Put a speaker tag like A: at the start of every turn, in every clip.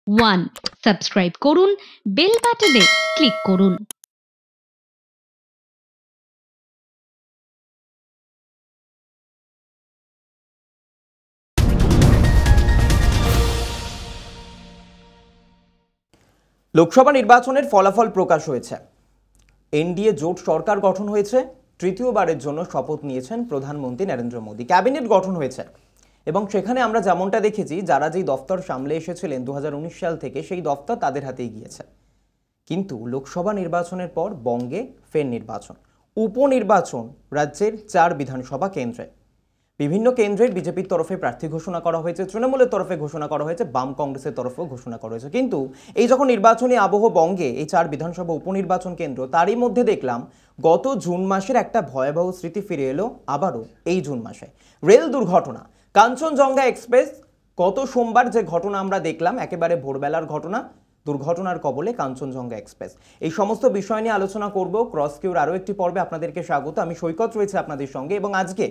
A: 1 subscribe করুন, bell বাটনে click করুন।
B: লোকসভা নির্বাচনের ফলাফল প্রকাশ হয়েছে। এনডিএ জোট সরকার গঠন হয়েছে। তৃতীয়বারের জন্য শপথ নিয়েছেন প্রধানমন্ত্রী নরেন্দ্র মোদী। ক্যাবিনেট গঠন হয়েছে এবং সেখানে আমরা যেমনটা দেখেছি, যারা যেই দফতর সামলে এসেছিলেন 2019 সাল থেকে, সেই দফতর তাদের হাতেই গিয়েছে। কিন্তু লোকসভা নির্বাচনের পর বঙ্গে ফের নির্বাচন, উপনির্বাচন রাজ্যের 4 বিধানসভা কেন্দ্রে। বিভিন্ন কেন্দ্রের বিজেপির তরফে প্রার্থী ঘোষণা করা হয়েছে, তৃণমূলের তরফে ঘোষণা করা হয়েছে, বাম কংগ্রেসের তরফেও ঘোষণা করা হয়েছে। কিন্তু এই যখন নির্বাচনী আবহ বঙ্গে, এই 4 বিধানসভা উপনির্বাচন কেন্দ্র, তারই মধ্যে দেখলাম গত জুন মাসের একটা ভয়াবহ স্মৃতি ফিরে এলো আবারও এই জুন মাসে। রেল দুর্ঘটনা, কাঞ্চনজঙ্ঘা এক্সপ্রেস। গত সোমবার যে ঘটনা আমরা দেখলাম, একেবারে ভোরবেলার ঘটনা, দুর্ঘটনার কবলে কাঞ্চনজঙ্ঘা এক্সপ্রেস। এই সমস্ত বিষয় নিয়ে আলোচনা করব ক্রস কিউর আরও একটি পর্বে। আপনাদেরকে স্বাগত। আমি সৈকত রয়েছে আপনাদের সঙ্গে, এবং আজকে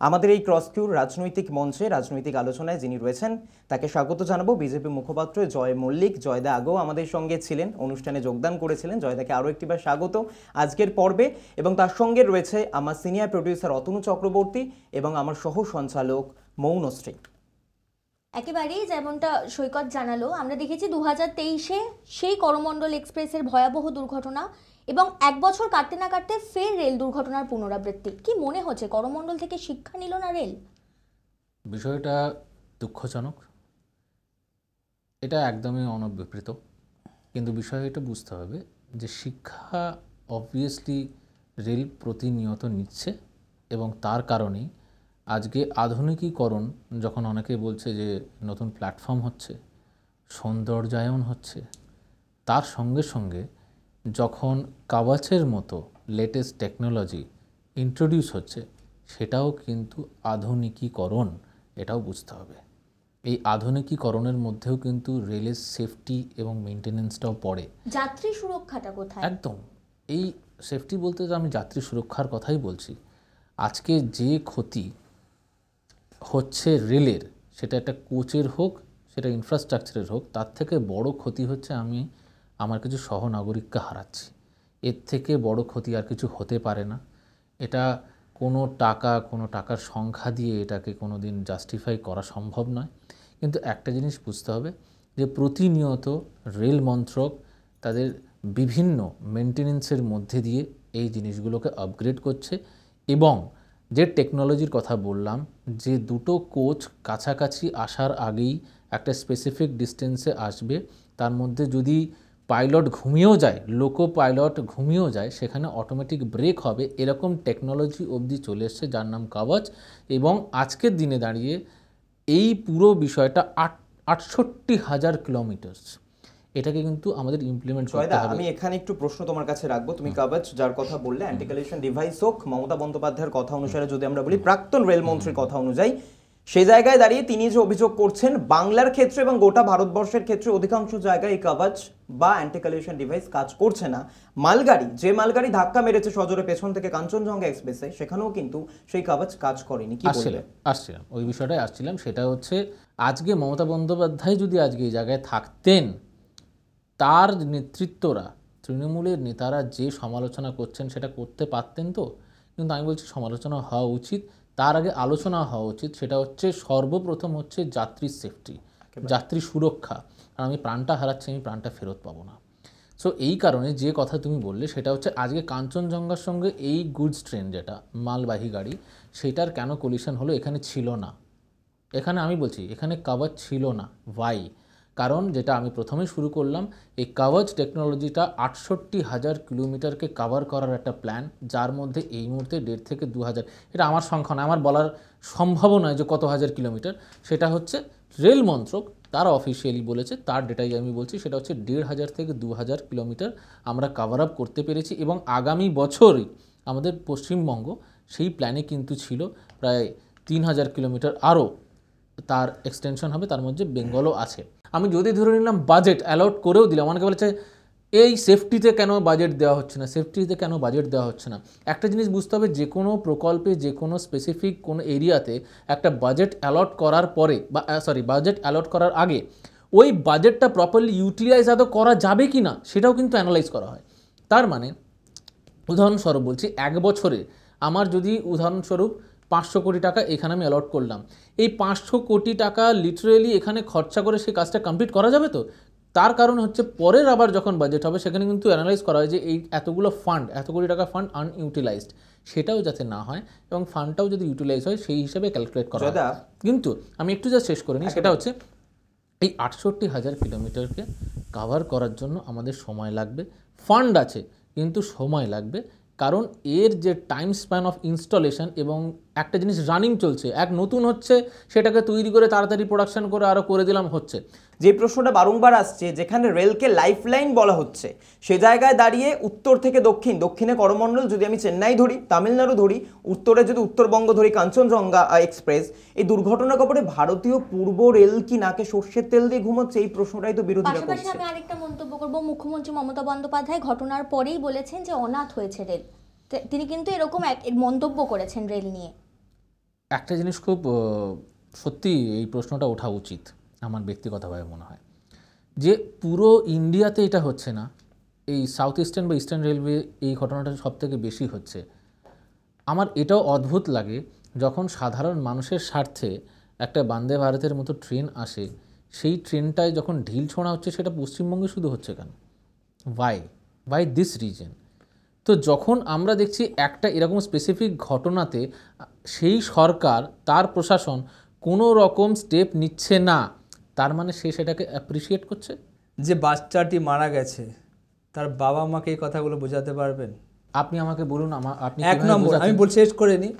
B: আমাদের এই ক্রস কিউর রাজনৈতিক মঞ্চে রাজনৈতিক আলোচনায় যিনি রয়েছেন তাকে স্বাগত জানাবো। বিজেপি মুখপাত্র জয় মল্লিক, জয়দা আগেও আমাদের সঙ্গে ছিলেন, অনুষ্ঠানে যোগদান করেছিলেন। জয়দাকে আরও একটিবার স্বাগত আজকের পর্বে। এবং তার সঙ্গে রয়েছে আমার সিনিয়র প্রডিউসার অতনু চক্রবর্তী এবং আমার সহ সঞ্চালক মৌনশ্রী।
C: একেবারেই যেমনটা সৈকত জানালো, আমরা দেখেছি 2023-এ সেই করমণ্ডল এক্সপ্রেসের ভয়াবহ দুর্ঘটনা, এবং 1 বছর কাটতে না কাটতে ফের রেল দুর্ঘটনার পুনরাবৃত্তি। কি মনে হচ্ছে, করমণ্ডল থেকে শিক্ষা নিল না রেল?
D: বিষয়টা দুঃখজনক, এটা একদমই অনভিপ্রেত। কিন্তু বিষয় এটা বুঝতে হবে যে শিক্ষা অবভিয়াসলি রেল প্রতিনিয়ত নিচ্ছে, এবং তার কারণেই আজকে আধুনিকীকরণ, যখন অনেকে বলছে যে নতুন প্ল্যাটফর্ম হচ্ছে, সৌন্দর্যায়ন হচ্ছে, তার সঙ্গে সঙ্গে যখন কাওয়াচের মতো লেটেস্ট টেকনোলজি ইন্ট্রোডিউস হচ্ছে, সেটাও কিন্তু আধুনিকীকরণ, এটাও বুঝতে হবে। এই আধুনিকীকরণের মধ্যেও কিন্তু রেলের সেফটি এবং মেনটেনেন্সটাও পড়ে।
C: যাত্রী সুরক্ষাটা কোথায়?
D: একদম, এই সেফটি বলতে তো আমি যাত্রী সুরক্ষার কথাই বলছি। আজকে যে ক্ষতি হচ্ছে রেলের, সেটা একটা কোচের হোক, সেটা ইনফ্রাস্ট্রাকচারের হোক, তার থেকে বড় ক্ষতি হচ্ছে আমি আমার কিছু সহনাগরিককে হারাচ্ছি। এর থেকে বড় ক্ষতি আর কিছু হতে পারে না। এটা কোনো টাকার সংখ্যা দিয়ে এটাকে কোনো দিন জাস্টিফাই করা সম্ভব নয়। কিন্তু একটা জিনিস বুঝতে হবে যে প্রতিনিয়ত রেল মন্ত্রক তাদের বিভিন্ন মেনটেনেন্সের মধ্যে দিয়ে এই জিনিসগুলোকে আপগ্রেড করছে, এবং যে টেকনোলজির কথা বললাম, যে দুটো কোচ কাছাকাছি আসার আগেই একটা স্পেসিফিক ডিস্টেন্সে আসবে, তার মধ্যে যদি পাইলট ঘুমিয়েও যায়, লোকো পাইলট ঘুমিয়েও যায়, সেখানে অটোমেটিক ব্রেক হবে, এরকম টেকনোলজি অবধি চলে এসছে, যার নাম কাওয়াচ। এবং আজকের দিনে দাঁড়িয়ে এই পুরো বিষয়টা 68,000 কিলোমিটার, এটাকে কিন্তু আমাদের ইমপ্লিমেন্ট করতে হবে।
B: আমি এখানে একটু প্রশ্ন তোমার কাছে রাখবো। তুমি কাওয়াচ যার কথা বললে, অ্যান্টি কলিশন ডিভাইস হোক, মমতা বন্দ্যোপাধ্যায়ের কথা অনুসারে যদি আমরা বলি, প্রাক্তন রেলমন্ত্রীর কথা অনুযায়ী, সেই জায়গায় দাঁড়িয়ে তিনি যে অভিযোগ করছেন, বাংলার ক্ষেত্রে এবং গোটা ভারতবর্ষের ক্ষেত্রে অধিকাংশ জায়গায় এই কাওয়াচ বা অ্যান্টি কলিশন ডিভাইস কাজ করছে না। মালগাড়ি, যে মালগাড়ি ধাক্কা মেরেছে সজোরে পেছন থেকে কাঞ্চনজঙ্ঘা এক্সপ্রেসে, সেখানেও কিন্তু সেই কাওয়াচ কাজ করেনি। কি বলবে?
D: আসছিলাম ওই বিষয়টাই আসছিলাম। সেটা হচ্ছে, আজকে মমতা বন্দ্যোপাধ্যায় যদি আজকে এই জায়গায় থাকতেন, তার নেতৃত্বরা, তৃণমূলের নেতারা যে সমালোচনা করছেন সেটা করতে পারতেন তো। কিন্তু আমি বলছি সমালোচনা হওয়া উচিত, তার আগে আলোচনা হওয়া উচিত। সেটা হচ্ছে সর্বপ্রথম হচ্ছে যাত্রী সেফটি, যাত্রী সুরক্ষা। কারণ আমি প্রাণটা হারাচ্ছি, আমি প্রাণটা ফেরত পাবো না। সো এই কারণে যে কথা তুমি বললে, সেটা হচ্ছে আজকে কাঞ্চনজঙ্ঘার সঙ্গে এই গুডস ট্রেন, যেটা মালবাহী গাড়ি, সেটার কেন কলিশন হলো? এখানে ছিল না। এখানে আমি বলছি এখানে কাওয়াচ ছিল না। ওয়াই? কারণ যেটা আমি প্রথমেই শুরু করলাম, এই কাওয়াচ টেকনোলজিটা 68,000 কিলোমিটারকে কাভার করার একটা প্ল্যান, যার মধ্যে এই মুহূর্তে 1.5 থেকে 2,000, এটা আমার সংখ্যা নয়, আমার বলার সম্ভব নয় যে কত হাজার কিলোমিটার। সেটা হচ্ছে রেল মন্ত্রক তারা অফিসিয়ালি বলেছে, তার ডেটাই আমি বলছি। সেটা হচ্ছে 1,500 থেকে 2,000 কিলোমিটার আমরা কাভার আপ করতে পেরেছি, এবং আগামী বছরই আমাদের পশ্চিমবঙ্গ সেই প্ল্যানে কিন্তু ছিল প্রায় 3,000 কিলোমিটার আরও তার এক্সটেনশন হবে, তার মধ্যে বেঙ্গলও আছে। আমি যদি ধরে নিলাম বাজেট অ্যালট করেও দিলাম, অনেকে বলেছে এই সেফটিতে কেন বাজেট দেওয়া হচ্ছে না, সেফটিতে কেন বাজেট দেওয়া হচ্ছে না। একটা জিনিস বুঝতে হবে, যে কোনো প্রকল্পে, যে কোনো স্পেসিফিক কোনো এরিয়াতে একটা বাজেট অ্যালট করার পরে, বা বাজেট অ্যালট করার আগে ওই বাজেটটা প্রপারলি ইউটিলাইজ আদৌ করা যাবে কি না সেটাও কিন্তু অ্যানালাইজ করা হয়। তার মানে উদাহরণস্বরূপ বলছি, এক বছরে আমার যদি উদাহরণস্বরূপ 500 কোটি টাকা এখানে আমি অ্যালট করলাম, এই 500 কোটি টাকা লিটারেলি এখানে খরচা করে সেই কাজটা কমপ্লিট করা যাবে তো? তার কারণ হচ্ছে পরের আবার যখন বাজেট হবে সেখানে কিন্তু অ্যানালাইজ করা হয় যে এই এতগুলো ফান্ড, এত কোটি টাকা ফান্ড আনইউটিলাইজড, সেটাও যাতে না হয় এবং ফান্ডটাও যদি ইউটিলাইজ হয় সেই হিসাবে ক্যালকুলেট করা হয়। কিন্তু আমি একটু যা শেষ করে নিই, সেটা হচ্ছে এই 68,000 কিলোমিটারকে কাভার করার জন্য আমাদের সময় লাগবে, ফান্ড আছে কিন্তু সময় লাগবে, কারণ এর যে টাইম স্প্যান অফ ইনস্টলেশন এবং একটা জিনিস রানিং চলছে, এক নতুন হচ্ছে সেটাকে তৈরি করে তাড়াতাড়ি প্রোডাকশন করে আরও করে দিলাম হচ্ছে।
B: যে প্রশ্নটা বারংবার আসছে, যেখানে রেলকে লাইফলাইন বলা হচ্ছে, সে জায়গায় দাঁড়িয়ে উত্তর থেকে দক্ষিণ, দক্ষিণে করমণ্ডল, যদি আমি চেন্নাই ধরি, তামিলনাড়ু ধরি, উত্তরে যদি উত্তরবঙ্গ ধরি কাঞ্চনজঙ্ঘা এক্সপ্রেস, এই দুর্ঘটনা খবরে ভারতীয় পূর্ব রেল কি নাকে সর্ষের তেল দিয়ে ঘুমোচ্ছে? এই প্রশ্নটাই তো বিরোধীরা করছে।
C: পাশাপাশি আমি আরেকটা মন্তব্য করব, মুখ্যমন্ত্রী মমতা বন্দ্যোপাধ্যায় ঘটনার পরেই বলেছেন যে অনাথ হয়েছে রেল। তিনি কিন্তু এরকম এক মন্তব্য করেছেন রেল নিয়ে।
D: একটা জিনিস খুব সত্যি এই প্রশ্নটা ওঠা উচিত আমার ব্যক্তিগতভাবে মনে হয়, যে পুরো ইন্ডিয়াতে এটা হচ্ছে না, এই সাউথ ইস্টার্ন বা ইস্টার্ন রেলওয়ে এই ঘটনাটা সব থেকে বেশি হচ্ছে। আমার এটাও অদ্ভুত লাগে যখন সাধারণ মানুষের স্বার্থে একটা বন্দে ভারতের মতো ট্রেন আসে, সেই ট্রেনটায় যখন ঢিল ছোঁড়া হচ্ছে সেটা পশ্চিমবঙ্গে শুধু হচ্ছে কেন? Why this reason? তো যখন আমরা দেখছি একটা এরকম স্পেসিফিক ঘটনাতে সেই সরকার, তার প্রশাসন কোনো রকম স্টেপ নিচ্ছে না, তার মানে সে সেটাকে অ্যাপ্রিসিয়েট করছে।
E: যে বাচ্চাটি মারা গেছে তার বাবা মাকে এই কথাগুলো বোঝাতে পারবেন?
D: আপনি আমাকে বলুন, আপনি
E: এক নম্বর আমি শেষ করে নিই,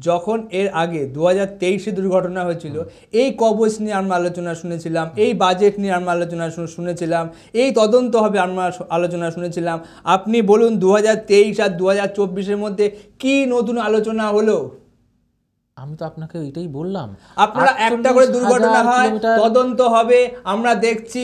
E: যখন এর আগে 2023-এ দুর্ঘটনা হয়েছিল, এই কবচ নিয়ে আমরা আলোচনা শুনেছিলাম, এই বাজেট নিয়ে আমরা আলোচনা শুনেছিলাম, এই তদন্ত হবে আমরা আলোচনা শুনেছিলাম। আপনি বলুন 2023 আর 2024-এর মধ্যে কি নতুন আলোচনা হলো?
D: আমি তো আপনাকে এটাই বললাম,
E: আপনারা একটা করে দুর্ঘটনা হয়, তদন্ত হবে, আমরা দেখছি,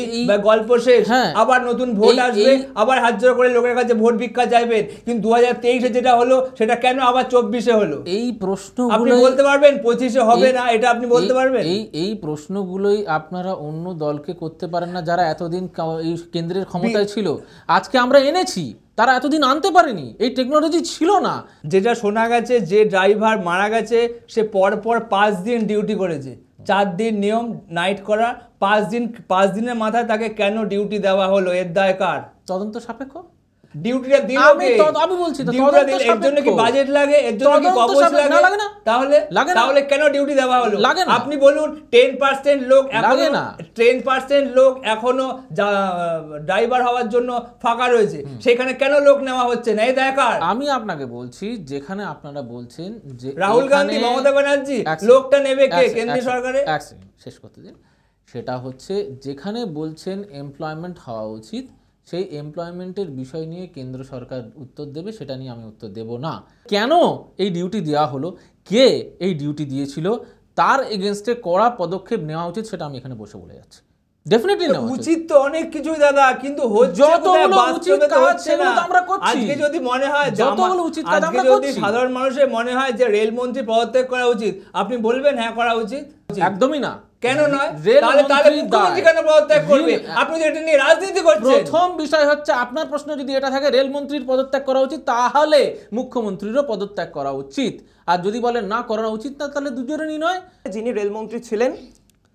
E: গল্প শেষ, আবার নতুন ভোট আসবে, আবার হাত জোড় করে লোকের কাছে ভোট ভিক্ষা চাইবেন। কিন্তু 2023-এ যেটা হলো সেটা কেন আবার 24-এ হলো?
D: এই প্রশ্ন
E: আপনি বলতে পারবেন 25-এ হবে না, এটা আপনি বলতে পারবেন?
D: এই প্রশ্নগুলোই আপনারা অন্য দলকে করতে পারেন না, যারা এতদিন এই কেন্দ্রের ক্ষমতায় ছিল। আজকে আমরা এনেছি, তারা এতদিন আনতে পারেনি, এই টেকনোলজি ছিল না।
E: যেটা শোনা গেছে, যে ড্রাইভার মারা গেছে সে পরপর 5 দিন ডিউটি করেছে, 4 দিন নিয়ম নাইট করা, 5 দিনের মাথায় তাকে কেন ডিউটি দেওয়া হলো? এর দায় কার?
D: তদন্ত সাপেক্ষ
E: ডিউটিটা দিল কে?
D: আমি বলছি তো,
E: এর জন্য কি বাজেট লাগে? এর জন্য কি কবচ লাগে? তাহলে কেন ডিউটি দেওয়া হলো? আপনি বলুন 10% লোক এখনো 10% লোক এখনো ড্রাইভার হওয়ার জন্য ফাঁকা রয়েছে, সেখানে কেন লোক নেওয়া হচ্ছে না? এই দেখার।
D: আমি আপনাকে বলছি, যেখানে আপনারা বলছেন যে
E: রাহুল গান্ধী, মমতা ব্যানার্জি, লোকটা নেবে কে? কেন্দ্রীয় সরকারে।
D: এক সেকেন্ড শেষ করতে দিন। সেটা হচ্ছে যেখানে বলছেন এমপ্লয়মেন্ট হওয়া উচিত, সেই এমপ্লয়মেন্টের বিষয় নিয়ে কেন্দ্র সরকার উত্তর দেবে, সেটা নিয়ে আমি উত্তর দেব না। কেন এই ডিউটি দেওয়া হলো, কে এই ডিউটি দিয়েছিল, তার এগেনস্টে কড়া পদক্ষেপ নেওয়া উচিত, সেটা আমি এখানে বসে বলে যাচ্ছি। ডেফিনেটলি না,
E: উচিত তো অনেক কিছুই দাদা, কিন্তু আজকে যদি মনে হয়, যদি সাধারণ মানুষের মনে হয় যে রেলমন্ত্রী পদত্যাগ করা উচিত, আপনি বলবেন হ্যাঁ করা উচিত?
D: একদমই না।
E: কেন নয়? তাহলে মুখ্যমন্ত্রী কেন পদত্যাগ করবে? আপনি যে এটা নিয়ে রাজনীতি করছেন।
D: প্রথম বিষয় হচ্ছে, আপনার প্রশ্ন যদি এটা থাকে রেলমন্ত্রীর পদত্যাগ করা উচিত, তাহলে মুখ্যমন্ত্রীরও পদত্যাগ করা উচিত। আর যদি বলেন না করা উচিত না, তাহলে দুজনেরই নয়।
B: যিনি রেলমন্ত্রী ছিলেন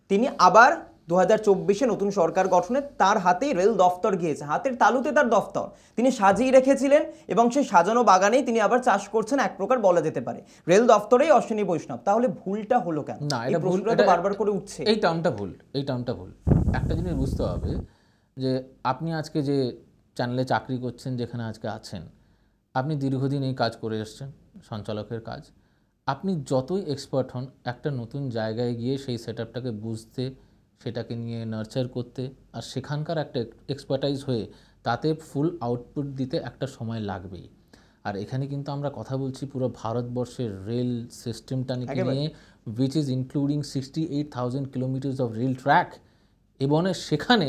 B: তিনি আবার 2024-এ নতুন সরকার গঠনে তার হাতেই রেল দফতর গিয়েছে, হাতের তালুতে তার দফতর তিনি সাজিয়ে রেখেছিলেন এবং সেই সাজানো বাগানেই তিনি আবার চাষ করছেন, এক প্রকার বলা যেতে পারে। রেল দফতরেই অশ্বিনী বৈষ্ণব। তাহলে ভুলটা হলো কেন?
D: না, এটা ভুল,
B: এটা বারবার করে উঠছে।
D: এই টার্মটা ভুল। একটা জিনিস বুঝতে হবে যে আপনি আজকে যে চ্যানেলে চাকরি করছেন, যেখানে আজকে আছেন, আপনি দীর্ঘদিন এই কাজ করে এসছেন, সঞ্চালকের কাজ। আপনি যতই এক্সপার্ট হন, একটা নতুন জায়গায় গিয়ে সেই সেটআপটাকে বুঝতে, সেটাকে নিয়ে নার্চার করতে, আর সেখানকার একটা এক্সপার্টাইজ হয়ে তাতে ফুল আউটপুট দিতে একটা সময় লাগবেই। আর এখানে কিন্তু আমরা কথা বলছি পুরো ভারতবর্ষের রেল সিস্টেমটা নিয়ে, which is including 68,000 kilometres of rail track. এবং সেখানে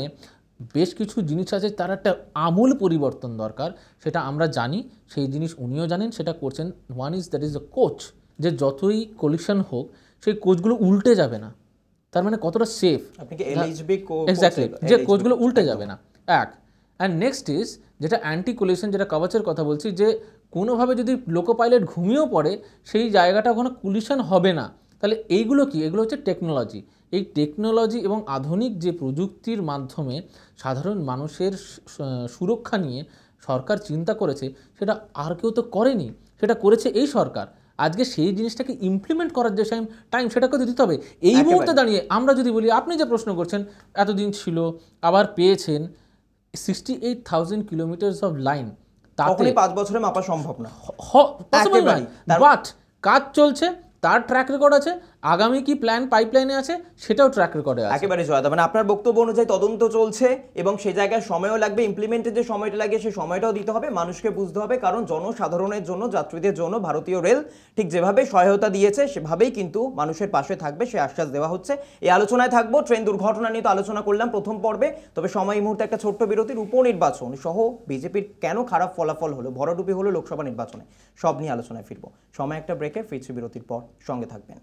D: বেশ কিছু জিনিস আছে, তার একটা আমূল পরিবর্তন দরকার, সেটা আমরা জানি, সেই জিনিস উনিও জানেন, সেটা করছেন। One is that is the coach, যে যতই কলিশন হোক সেই কোচগুলো উল্টে যাবে না, তার মানে কতটা সেফ,
B: আপনি কি এলএইচবি
D: এক্স্যাক্টলি, যে কোচগুলো উল্টে যাবে না, এক। অ্যান্ড নেক্সট ইজ যেটা অ্যান্টি কোলিশন, যেটা কবচের কথা বলছি, যে কোনোভাবে যদি লোকো পাইলট ঘুমিয়েও পড়ে সেই জায়গাটা ওখানে কোলিশন হবে না। তাহলে এইগুলো কি? এগুলো হচ্ছে টেকনোলজি। এই টেকনোলজি এবং আধুনিক যে প্রযুক্তির মাধ্যমে সাধারণ মানুষের সুরক্ষা নিয়ে সরকার চিন্তা করেছে, সেটা আর কেউ তো করেনি, সেটা করেছে এই সরকার। আজকে সেই জিনিসটাকে ইমপ্লিমেন্ট করার যে টাইম, সেটাকে তো দিতে হবে। এই মুহূর্তে দাঁড়িয়ে আমরা যদি বলি, আপনি যে প্রশ্ন করছেন এতদিন ছিল আবার পেয়েছেন 68,000 কিলোমিটার্স অফ লাইন, তাতে
B: 5 বছরে মাপা সম্ভব না,
D: পসিবল নয়, বাট কাজ চলছে, তার ট্র্যাক রেকর্ড আছে, আগামী কি প্ল্যান পাইপলাইনে আছে সেটাও ট্র্যাক রেকর্ডে আছে।
B: একেবারে জয়দা, মানে আপনার বক্তব্য অনুযায়ী তদন্ত চলছে এবং সেই জায়গায় সময়ও লাগবে, ইমপ্লিমেন্টের যে সময়টা লাগে সেই সময়টাও দিতে হবে, মানুষকে বুঝতে হবে, কারণ জনসাধারণের জন্য, যাত্রীদের জন্য ভারতীয় রেল ঠিক যেভাবে সহায়তা দিয়েছে সেভাবেই কিন্তু মানুষের পাশে থাকবে, সে আশ্বাস দেওয়া হচ্ছে। এই আলোচনায় থাকবো, ট্রেন দুর্ঘটনা নিয়ে তো আলোচনা করলাম প্রথম পর্বে, তবে সময় এই মুহূর্তে একটা ছোট্ট বিরতির। উপনির্বাচন সহ বিজেপির কেন খারাপ ফলাফল হলো, ভরাডুবি হলো লোকসভা নির্বাচনে, সব নিয়ে আলোচনায় ফিরবো। সময় একটা ব্রেকে, ফিরছি বিরতির পর, সঙ্গে থাকবেন।